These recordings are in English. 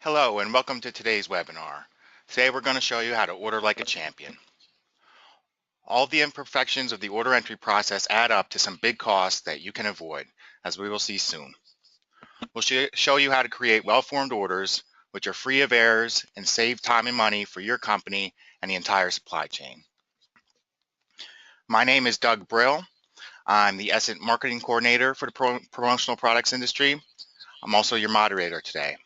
Hello and welcome to today's webinar. Today we're going to show you how to order like a champion. All the imperfections of the order entry process add up to some big costs that you can avoid, as we will see soon. We'll show you how to create well-formed orders which are free of errors and save time and money for your company and the entire supply chain. My name is Doug Brill. I'm the Essent Marketing Coordinator for the promotional products industry. I'm also your moderator today.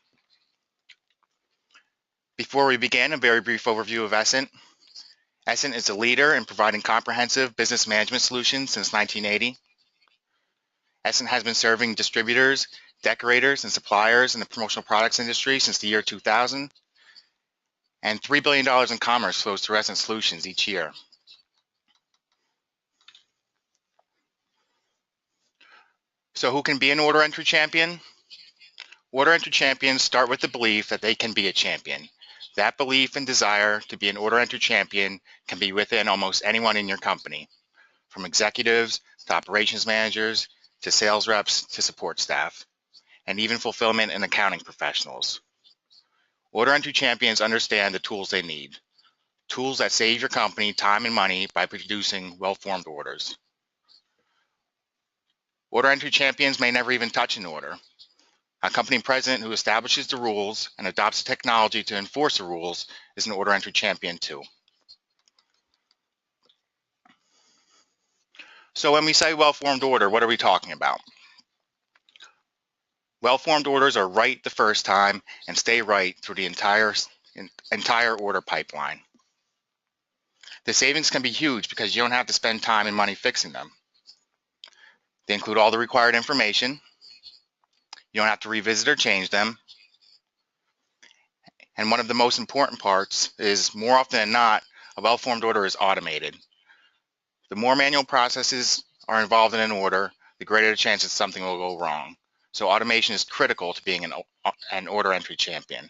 Before we begin, a very brief overview of Essent. Essent is a leader in providing comprehensive business management solutions since 1980. Essent has been serving distributors, decorators, and suppliers in the promotional products industry since the year 2000, and $3 billion in commerce flows through Essent solutions each year. So who can be an order entry champion? Order entry champions start with the belief that they can be a champion. That belief and desire to be an order entry champion can be within almost anyone in your company, from executives to operations managers to sales reps to support staff, and even fulfillment and accounting professionals. Order entry champions understand the tools they need, tools that save your company time and money by producing well-formed orders. Order entry champions may never even touch an order. A company president who establishes the rules and adopts the technology to enforce the rules is an order entry champion too. So when we say well-formed order, what are we talking about? Well-formed orders are right the first time and stay right through the entire order pipeline. The savings can be huge because you don't have to spend time and money fixing them. They include all the required information. You don't have to revisit or change them. And one of the most important parts is, more often than not, a well-formed order is automated. The more manual processes are involved in an order, the greater the chance that something will go wrong. So automation is critical to being an order entry champion.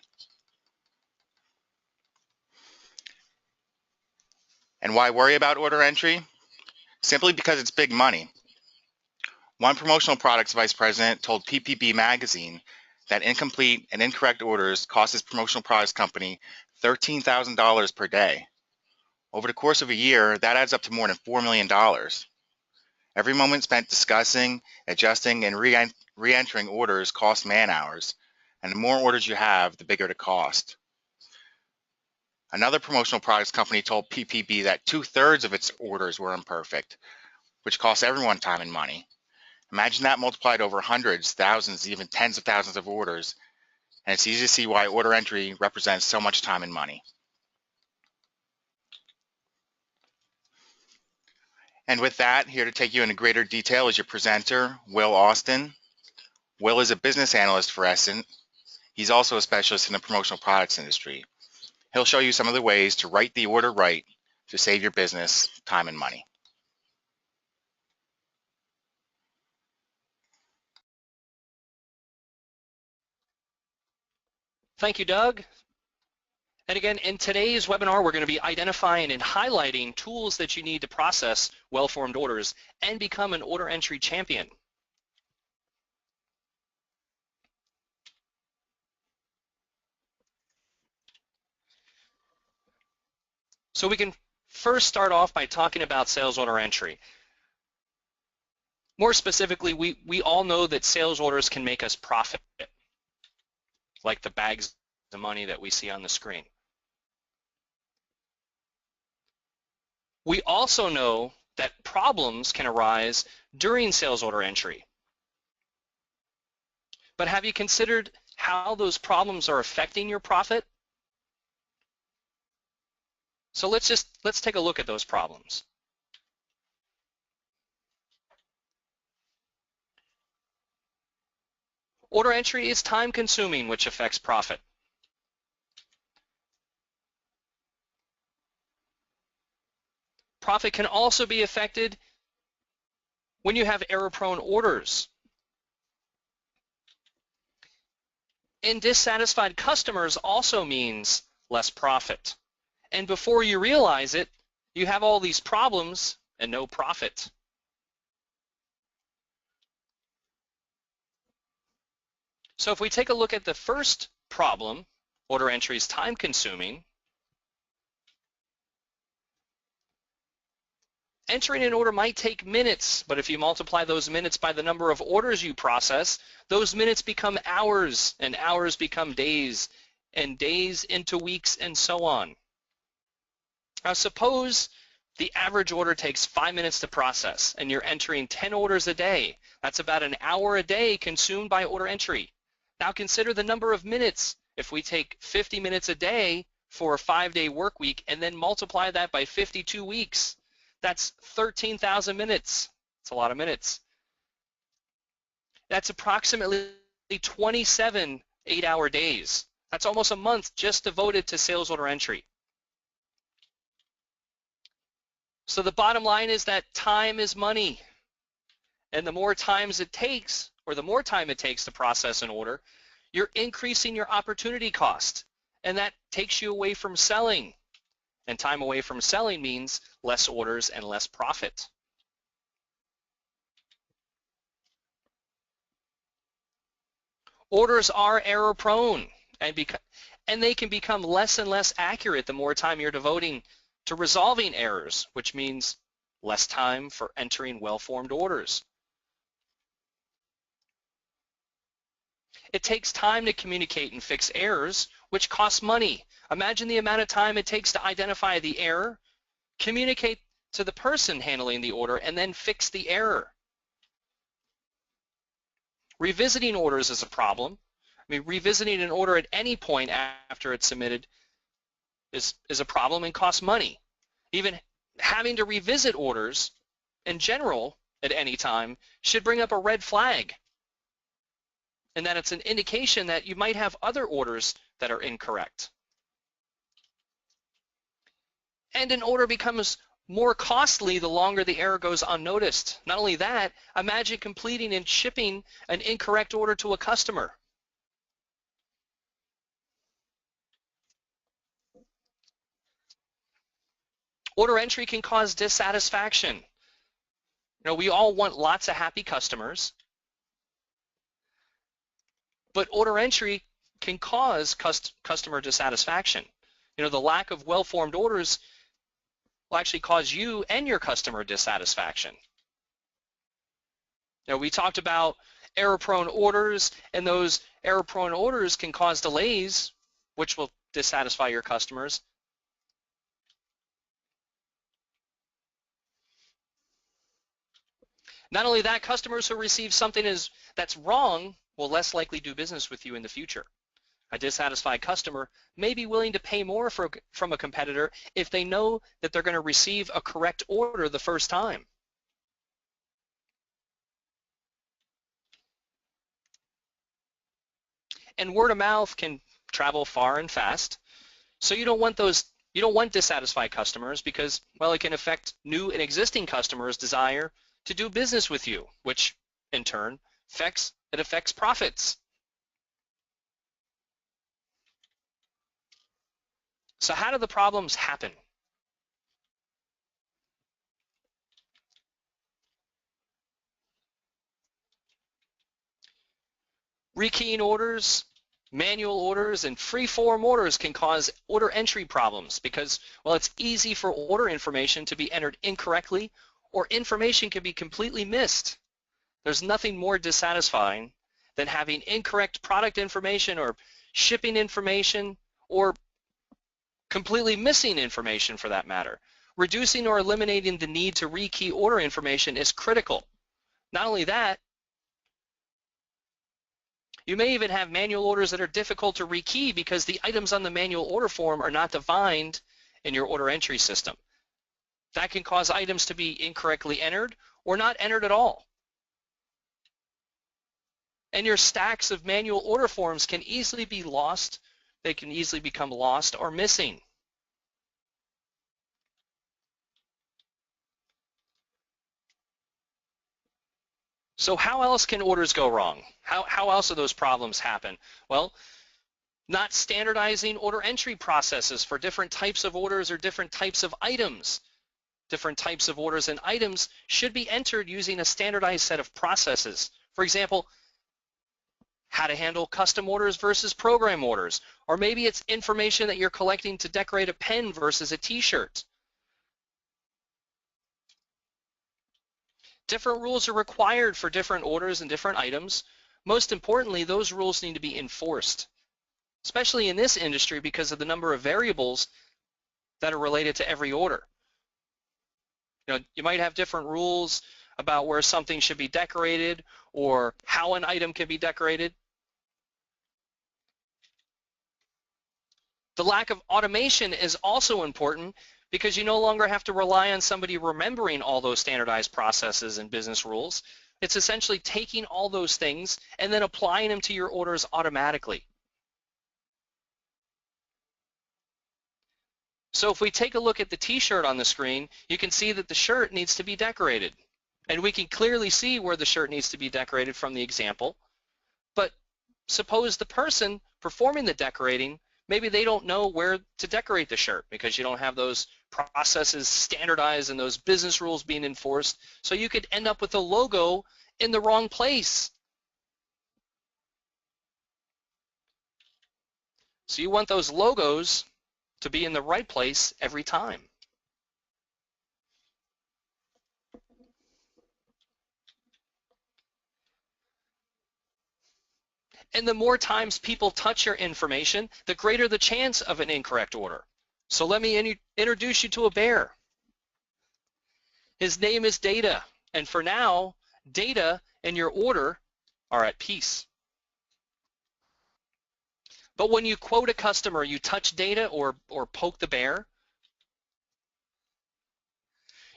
And why worry about order entry? Simply because it's big money. One promotional products vice president told PPB magazine that incomplete and incorrect orders cost his promotional products company $13,000 per day. Over the course of a year, that adds up to more than $4 million. Every moment spent discussing, adjusting, and re-entering orders costs man-hours, and the more orders you have, the bigger the cost. Another promotional products company told PPB that 2/3 of its orders were imperfect, which costs everyone time and money. Imagine that multiplied over hundreds, thousands, even tens of thousands of orders, and it's easy to see why order entry represents so much time and money. And with that, here to take you into greater detail is your presenter, Will Austin. Will is a business analyst for Essent. He's also a specialist in the promotional products industry. He'll show you some of the ways to write the order right to save your business time and money. Thank you, Doug. And again, in today's webinar, we're going to be identifying and highlighting tools that you need to process well-formed orders and become an order entry champion. So we can first start off by talking about sales order entry. More specifically, we all know that sales orders can make us profit, like the bags of money that we see on the screen. We also know that problems can arise during sales order entry. But have you considered how those problems are affecting your profit? So let's take a look at those problems. Order entry is time consuming, which affects profit. Profit can also be affected when you have error-prone orders. And dissatisfied customers also means less profit. And before you realize it, you have all these problems and no profit. So if we take a look at the first problem, Order entry is time consuming. Entering an order might take minutes, but if you multiply those minutes by the number of orders you process, those minutes become hours, and hours become days, and days into weeks, and so on. Now suppose the average order takes 5 minutes to process, and you're entering 10 orders a day. That's about an hour a day consumed by order entry. Now consider the number of minutes. If we take 50 minutes a day for a 5-day work week and then multiply that by 52 weeks, that's 13,000 minutes. That's a lot of minutes. That's approximately 27 8-hour days. That's almost a month just devoted to sales order entry. So the bottom line is that time is money. And the more times it takes, or the more time it takes to process an order, you're increasing your opportunity cost. And that takes you away from selling. And time away from selling means less orders and less profit. Orders are error prone, and they can become less and less accurate the more time you're devoting to resolving errors, which means less time for entering well-formed orders. It takes time to communicate and fix errors, which costs money. Imagine the amount of time it takes to identify the error, communicate to the person handling the order, and then fix the error. Revisiting orders is a problem. I mean, revisiting an order at any point after it's submitted is a problem and costs money. Even having to revisit orders in general at any time should bring up a red flag, and that it's an indication that you might have other orders that are incorrect. And an order becomes more costly the longer the error goes unnoticed. Not only that, imagine completing and shipping an incorrect order to a customer. Order entry can cause dissatisfaction. You know, we all want lots of happy customers, but order entry can cause customer dissatisfaction. You know, the lack of well-formed orders will actually cause you and your customer dissatisfaction. Now, we talked about error-prone orders, and those error-prone orders can cause delays, which will dissatisfy your customers. Not only that, customers who receive something that's wrong will less likely do business with you in the future. A dissatisfied customer may be willing to pay more from a competitor if they know that they're going to receive a correct order the first time. And word of mouth can travel far and fast, so you don't want dissatisfied customers because, well, it can affect new and existing customers' desire to do business with you, which in turn affects profits. So how do the problems happen? Rekeying orders, manual orders, and free-form orders can cause order entry problems because, well, it's easy for order information to be entered incorrectly, or information can be completely missed. There's nothing more dissatisfying than having incorrect product information or shipping information, or completely missing information for that matter. Reducing or eliminating the need to rekey order information is critical. Not only that, you may even have manual orders that are difficult to rekey because the items on the manual order form are not defined in your order entry system. That can cause items to be incorrectly entered or not entered at all. And your stacks of manual order forms can easily be lost. They can easily become lost or missing. So how else can orders go wrong? How else do those problems happen? Well, not standardizing order entry processes for different types of orders or different types of items. Different types of orders and items should be entered using a standardized set of processes. For example, how to handle custom orders versus program orders, or maybe it's information that you're collecting to decorate a pen versus a t-shirt. Different rules are required for different orders and different items. Most importantly, those rules need to be enforced, especially in this industry because of the number of variables that are related to every order. You know, you might have different rules about where something should be decorated or how an item can be decorated. The lack of automation is also important because you no longer have to rely on somebody remembering all those standardized processes and business rules. It's essentially taking all those things and then applying them to your orders automatically. So if we take a look at the t-shirt on the screen, you can see that the shirt needs to be decorated. And we can clearly see where the shirt needs to be decorated from the example. But suppose the person performing the decorating, maybe they don't know where to decorate the shirt because you don't have those processes standardized and those business rules being enforced. So you could end up with a logo in the wrong place. So you want those logos to be in the right place every time. And the more times people touch your information, the greater the chance of an incorrect order. So let me introduce you to a bear. His name is Data, and for now, Data and your order are at peace. But when you quote a customer, you touch Data or poke the bear,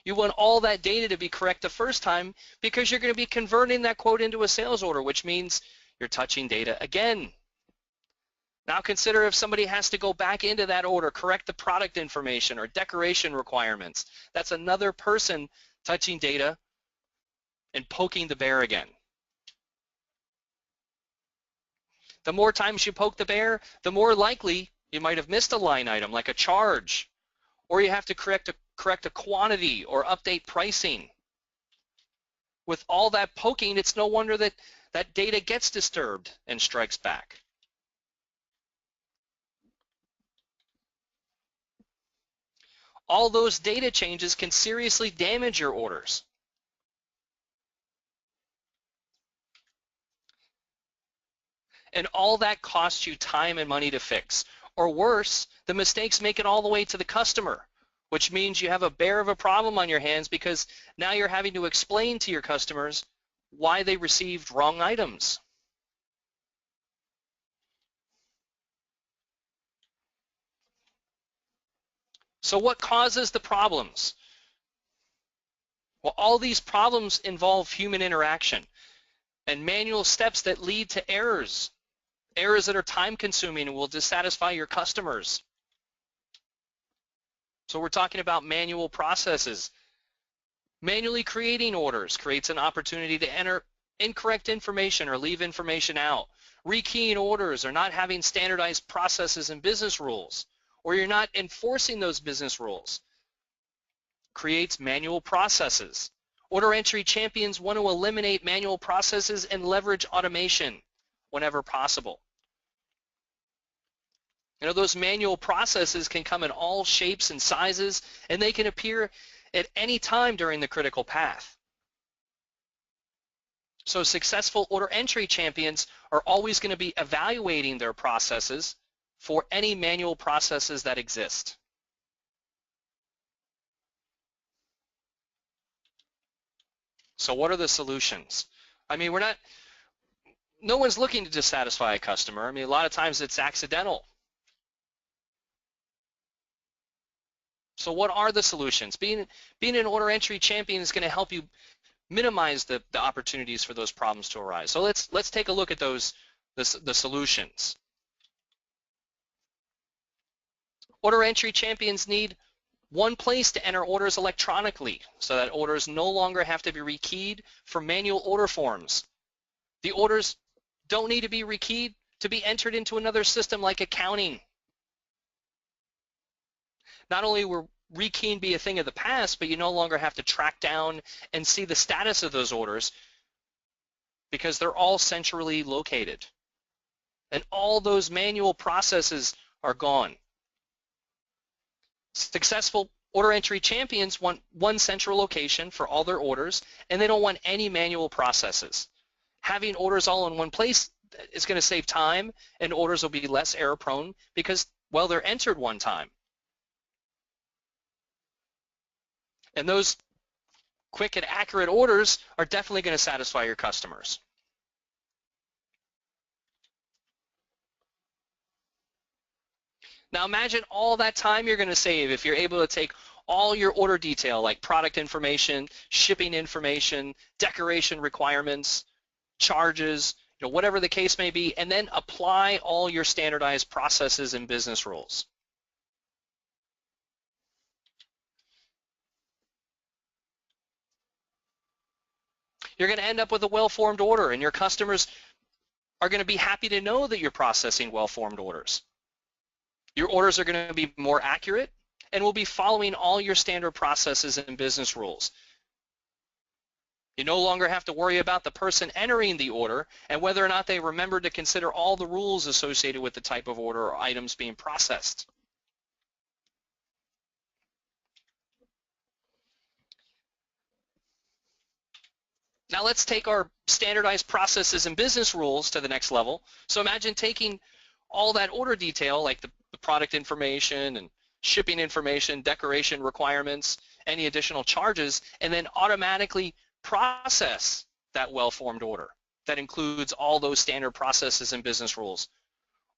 you want all that data to be correct the first time because you're going to be converting that quote into a sales order, which means you're touching Data again. Now consider if somebody has to go back into that order, correct the product information or decoration requirements. That's another person touching Data and poking the bear again. The more times you poke the bear, the more likely you might have missed a line item like a charge, or you have to correct a quantity or update pricing. With all that poking, it's no wonder that Data gets disturbed and strikes back. All those data changes can seriously damage your orders. And all that costs you time and money to fix. Or worse, the mistakes make it all the way to the customer, which means you have a bear of a problem on your hands because now you're having to explain to your customers why they received wrong items. So what causes the problems? Well, all these problems involve human interaction and manual steps that lead to errors that are time-consuming and will dissatisfy your customers. So we're talking about manual processes. Manually creating orders creates an opportunity to enter incorrect information or leave information out. Rekeying orders or not having standardized processes and business rules, or you're not enforcing those business rules, creates manual processes. Order entry champions want to eliminate manual processes and leverage automation whenever possible. You know, those manual processes can come in all shapes and sizes, and they can appear at any time during the critical path. So successful order entry champions are always going to be evaluating their processes for any manual processes that exist. So what are the solutions? I mean, no one's looking to dissatisfy a customer. I mean, a lot of times it's accidental. So what are the solutions? Being an order entry champion is going to help you minimize the opportunities for those problems to arise. So let's take a look at the solutions. Order entry champions need one place to enter orders electronically so that orders no longer have to be rekeyed for manual order forms. The orders don't need to be rekeyed to be entered into another system like accounting. Not only will rekeying be a thing of the past, but you no longer have to track down and see the status of those orders because they're all centrally located. and all those manual processes are gone. Successful order entry champions want one central location for all their orders, and they don't want any manual processes. Having orders all in one place is going to save time, and orders will be less error prone because, well, they're entered one time. And those quick and accurate orders are definitely going to satisfy your customers. Now imagine all that time you're going to save if you're able to take all your order detail like product information, shipping information, decoration requirements, charges, whatever the case may be, and then apply all your standardized processes and business rules. You're going to end up with a well-formed order, and your customers are going to be happy to know that you're processing well-formed orders. Your orders are going to be more accurate and will be following all your standard processes and business rules. You no longer have to worry about the person entering the order and whether or not they remember to consider all the rules associated with the type of order or items being processed. Now let's take our standardized processes and business rules to the next level. So imagine taking all that order detail, like the product information and shipping information, decoration requirements, any additional charges, and then automatically process that well-formed order that includes all those standard processes and business rules.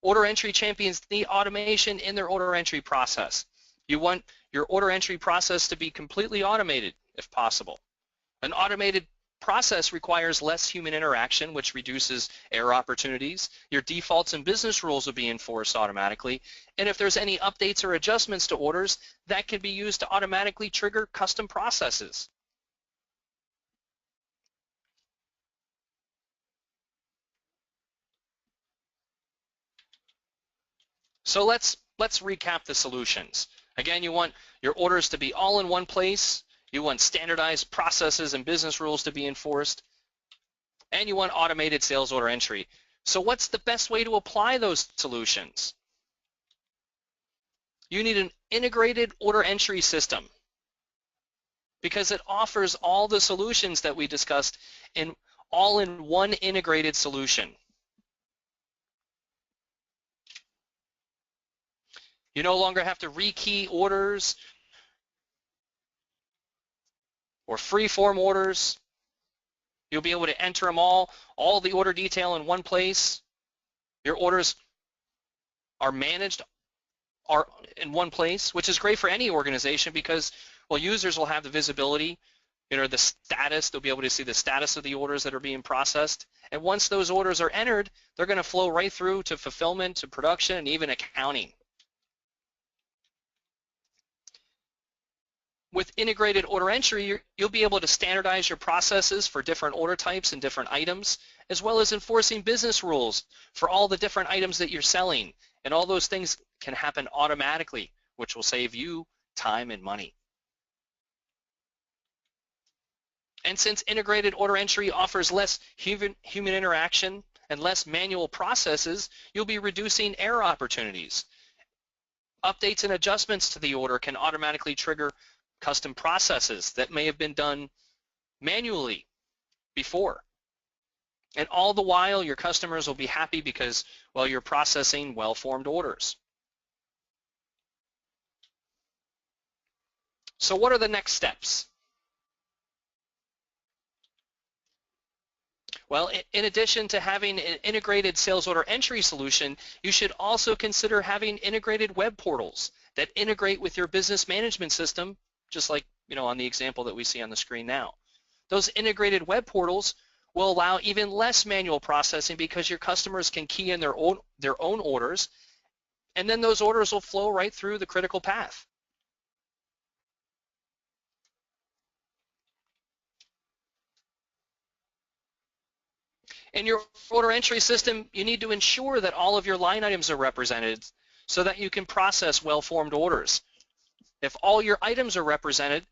Order entry champions need automation in their order entry process. You want your order entry process to be completely automated if possible. An automated process requires less human interaction, which reduces error opportunities. Your defaults and business rules will be enforced automatically. And if there's any updates or adjustments to orders, that can be used to automatically trigger custom processes. So let's recap the solutions. Again, you want your orders to be all in one place. You want standardized processes and business rules to be enforced, and you want automated sales order entry. So what's the best way to apply those solutions? You need an integrated order entry system because it offers all the solutions that we discussed in all in one integrated solution. You no longer have to rekey orders or free-form orders. You'll be able to enter them all the order detail in one place. Your orders are managed in one place, which is great for any organization because, well, users will have the visibility, the status. They'll be able to see the status of the orders that are being processed. And once those orders are entered, they're going to flow right through to fulfillment, to production, and even accounting. With integrated order entry, you'll be able to standardize your processes for different order types and different items, as well as enforcing business rules for all the different items that you're selling. And all those things can happen automatically, which will save you time and money. And since integrated order entry offers less human interaction and less manual processes, you'll be reducing error opportunities. Updates and adjustments to the order can automatically trigger custom processes that may have been done manually before. And all the while, your customers will be happy because, well, you're processing well-formed orders. So what are the next steps? Well, in addition to having an integrated sales order entry solution, you should also consider having integrated web portals that integrate with your business management system, just like on the example that we see on the screen now. Those integrated web portals will allow even less manual processing because your customers can key in their own orders, and then those orders will flow right through the critical path. In your order entry system, you need to ensure that all of your line items are represented so that you can process well-formed orders. If all your items are represented,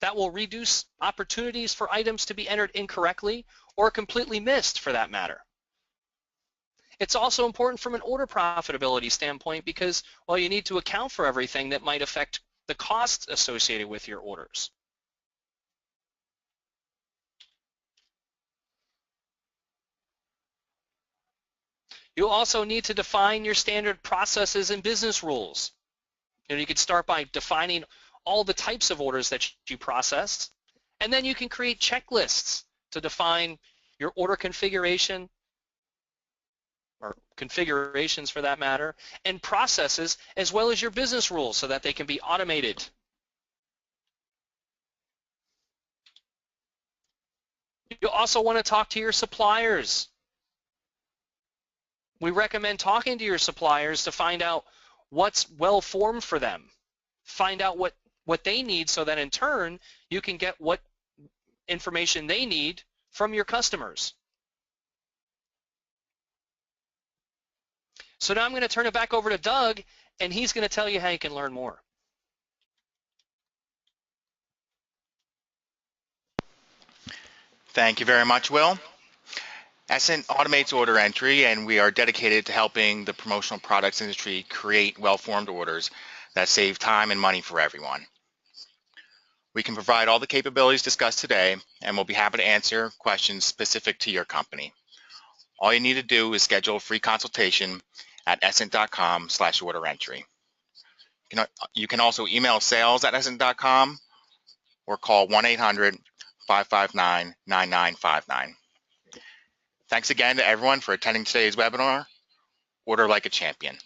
that will reduce opportunities for items to be entered incorrectly or completely missed for that matter. It's also important from an order profitability standpoint because, well, you need to account for everything that might affect the costs associated with your orders. You also need to define your standard processes and business rules. You could start by defining all the types of orders that you process, and then you can create checklists to define your order configuration, or configurations for that matter, and processes, as well as your business rules so that they can be automated. You also want to talk to your suppliers. We recommend talking to your suppliers to find out what's well formed for them. Find out what they need so that in turn you can get what information they need from your customers. So now I'm going to turn it back over to Doug, and he's going to tell you how you can learn more. Thank you very much, Will. Essent automates order entry, and we are dedicated to helping the promotional products industry create well-formed orders that save time and money for everyone. We can provide all the capabilities discussed today, and we'll be happy to answer questions specific to your company. All you need to do is schedule a free consultation at essent.com/order entry. You can also email sales@essent.com or call 1-800-559-9959. Thanks again to everyone for attending today's webinar. Order like a champion.